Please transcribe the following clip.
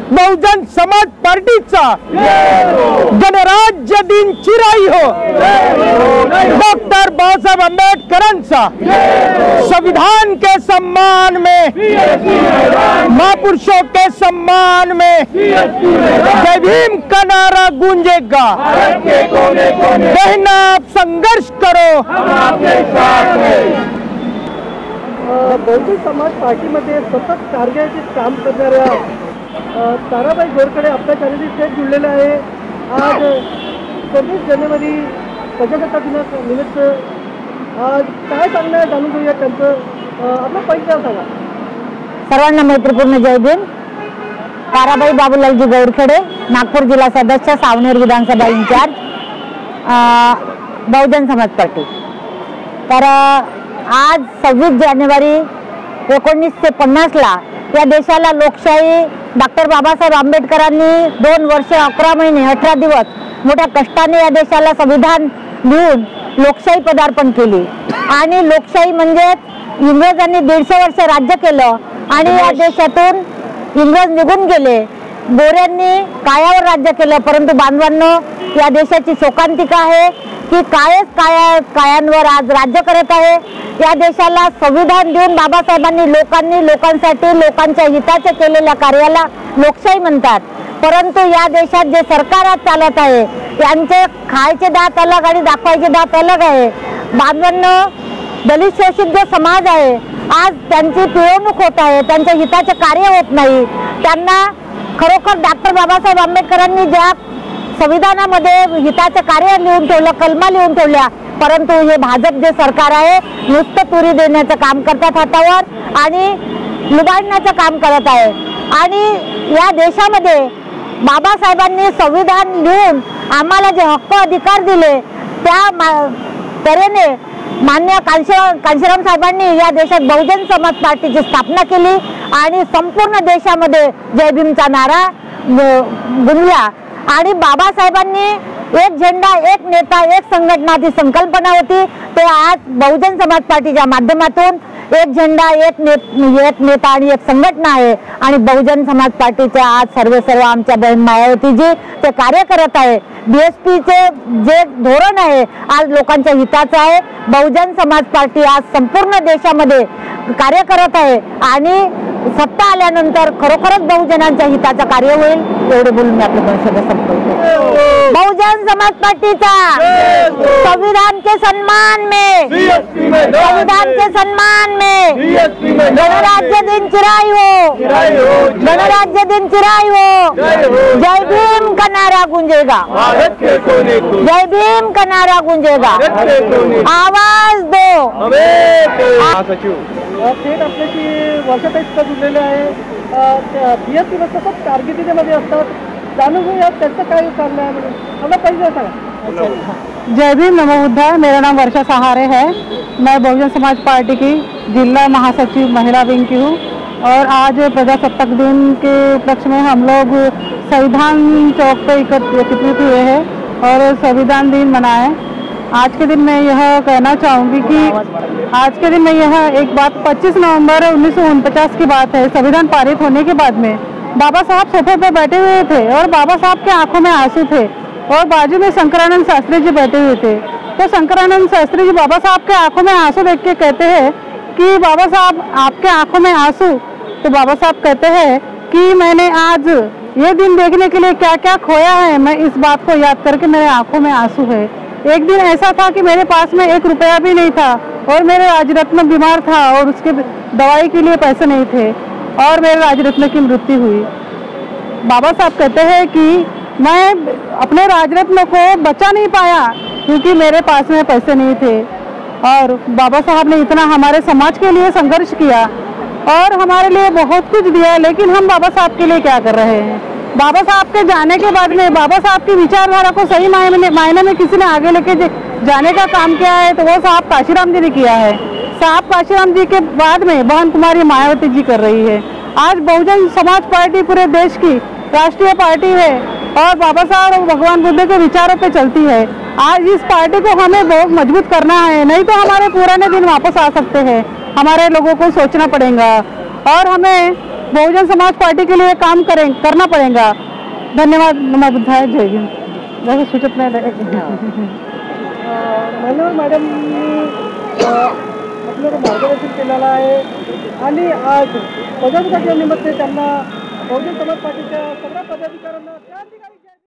बहुजन समाज पार्टीचा गणराज्य दिन चिराई हो। डॉक्टर बाबासाहेब आंबेडकरांचा संविधान के सम्मान में, महापुरुषों के सम्मान में जय भीम का नारा गूंजेगा। बहना आप संघर्ष करो, हम आपके साथ हैं। बहुजन समाज पार्टीमध्ये सतत कार्याचे काम करणाऱ्या ताराबाई गोरकडे आपल्या चॅनलशी थेट जुळलेले आहे। आज 26 जानेवारी प्रजासत्ताक दिनानिमित्त आज काय सांगणं आहे जाणून घेऊया त्यांचं। आपला परिचय सांगा। सर्वांना मैत्रीपूर्ण जय भीम। ताराबाई बाबूलालजी गोरकडे, नागपूर जिल्हा सदस्य, सावनेर विधानसभा इंचार्ज, बहुजन समाज पार्टी। तर आज 26 जानेवारी 1950 ला या देशाला लोकशाही डॉक्टर बाबासाहेब आंबेडकरांनी 2 वर्ष 11 महिने 18 दिवस मोठ्या कष्टाने या देशाला संविधान लिहून लोकशाही पदार्पण केली। आणि लोकशाही म्हणजे इंग्रजांनी 150 वर्ष राज्य केलं आणि या देशातून इंग्रज निघून गेले। गोऱ्यांनी कायावर राज्य केलं, परंतु बांधवांनो या देशाची शोकांतिका आहे की कायांवर आज राज्य करत आहे। या देशाला संविधान देऊन बाबासाहेबांनी लोकांसाठी लोकांच्या हिताचे केलेल्या कार्याला लोकशाही म्हणतात। परंतु या देशात जे सरकार आज चालत आहे यांचे खायचे दात अलग आणि दाखवायचे दात अलग आहे। बांधवांनो, दलित शोषित जो समाज आहे आज त्यांची पिळवणूक होत आहे, त्यांच्या हिताचे कार्य होत नाही। त्यांना खरोखर डॉक्टर बाबासाहेब आंबेडकरांनी ज्या संविधानामध्ये हिताचे कार्य लिहून ठेवलं, कलमा लिहून ठेवल्या, परंतु हे भाजप जे सरकार आहे नुसतं तुरी देण्याचं काम करतात हातावर आणि लुबाडण्याचं काम करत आहे। आणि या देशामध्ये बाबासाहेबांनी संविधान लिहून आम्हाला जे हक्क अधिकार दिले त्या तऱ्हेने मान्य कांशीराम साहेबांनी या देशात बहुजन समाज पार्टीची स्थापना केली आणि संपूर्ण देशामध्ये जय भीमचा नारा गुंजला। आणि बाबासाहेबांनी एक झेंडा, एक नेता, एक संघटना ती संकल्पना होती, ते आज बहुजन समाज पार्टीच्या माध्यमातून एक झेंडा, एक नेता आणि एक संघटना आहे। आणि बहुजन समाज पार्टीचे आज सर्व आमच्या बहीण मायावतीजी ते कार्य करत आहे। बीएसपीचे जे धोरण आहे आज लोकांच्या हिताचं आहे। बहुजन समाज पार्टी आज संपूर्ण देशामध्ये कार्य करत आहे आणि सत्ता आल्यानंतर खरोखरच बहुजनांच्या हिताचं कार्य होईल। एवढे बोलून मी आपलं परिषद संपवतो। बहुजन समाज पार्टीचा संविधान के सम्मान में, संविधान के सम्मान में गणराज्य दिन चिराई हो, गणराज्य दिन चिराई हो। जय भीम का नारा गूंजेगा, जय भीम का नारा गूंजेगा। आवाज दो। थेट आपल्याशी वर्षाताईत जुळलेले आहे। बीएसपी सतत कारकिर्दीमध्ये असतात, जाणून घेऊया त्यांचं काय कारण आहे। मला परिचय सांगा। जय भीम, नमो बुद्धाय। मेरा नाम वर्षा सहारे है। मैं बहुजन समाज पार्टी की जिला महासचिव महिला विंग की हूँ और आज प्रजासत्ताक दिन के उपलक्ष्य में हम लोग संविधान चौक पे एकत्रित हुए हैं और संविधान दिन मनाएं। आज के दिन मैं यह कहना चाहूँगी कि आज के दिन में यह एक बात 25 नवंबर 1949 की बात है। संविधान पारित होने के बाद में बाबा साहब सोफे पर बैठे हुए थे और बाबा साहब के आंखों में आंसू थे और बाजू में शंकरानंद शास्त्री जी बैठे हुए थे। तो शंकरानंद शास्त्री जी बाबा साहब के आंखों में आंसू देख के कहते हैं कि बाबा साहब आपके आंखों में आंसू। तो बाबा साहब कहते हैं कि मैंने आज ये दिन देखने के लिए क्या क्या खोया है, मैं इस बात को याद करके मेरे आंखों में आंसू है। एक दिन ऐसा था कि मेरे पास में 1 रुपया भी नहीं था और मेरे राजरत्न बीमार था और उसके दवाई के लिए पैसे नहीं थे और मेरे राजरत्न की मृत्यु हुई। बाबा साहब कहते हैं कि मैं अपने राजरत्न को बचा नहीं पाया क्योंकि मेरे पास में पैसे नहीं थे। और बाबा साहब ने इतना हमारे समाज के लिए संघर्ष किया और हमारे लिए बहुत कुछ दिया, लेकिन हम बाबा साहब के लिए क्या कर रहे हैं? बाबा साहब के जाने के बाद में बाबा साहब की विचारधारा को सही मायने में किसी ने आगे लेके जाने का काम किया है तो वो साहब काशीराम जी ने किया है। साहब काशीराम जी के बाद में बहन कुमारी मायावती जी कर रही है। आज बहुजन समाज पार्टी पूरे देश की राष्ट्रीय पार्टी है और बाबा साहब और भगवान बुद्ध के विचारों पे चलती है। आज इस पार्टी को हमें बहुत मजबूत करना है, नहीं तो हमारे पुराने दिन वापस आ सकते हैं। हमारे लोगों को सोचना पड़ेगा और हमें बहुजन समाज पार्टी के लिए काम करना पड़ेगा। धन्यवाद। नमो बुद्धाय। जय हिंद। सूचत मान्यवर मॅडमनी आपल्याला मार्गदर्शन केलेलं आहे आणि आज प्रजासत्ताक दिनानिमित्त त्यांना बहुजन समाज पार्टीच्या सगळ्या पदाधिकाऱ्यांना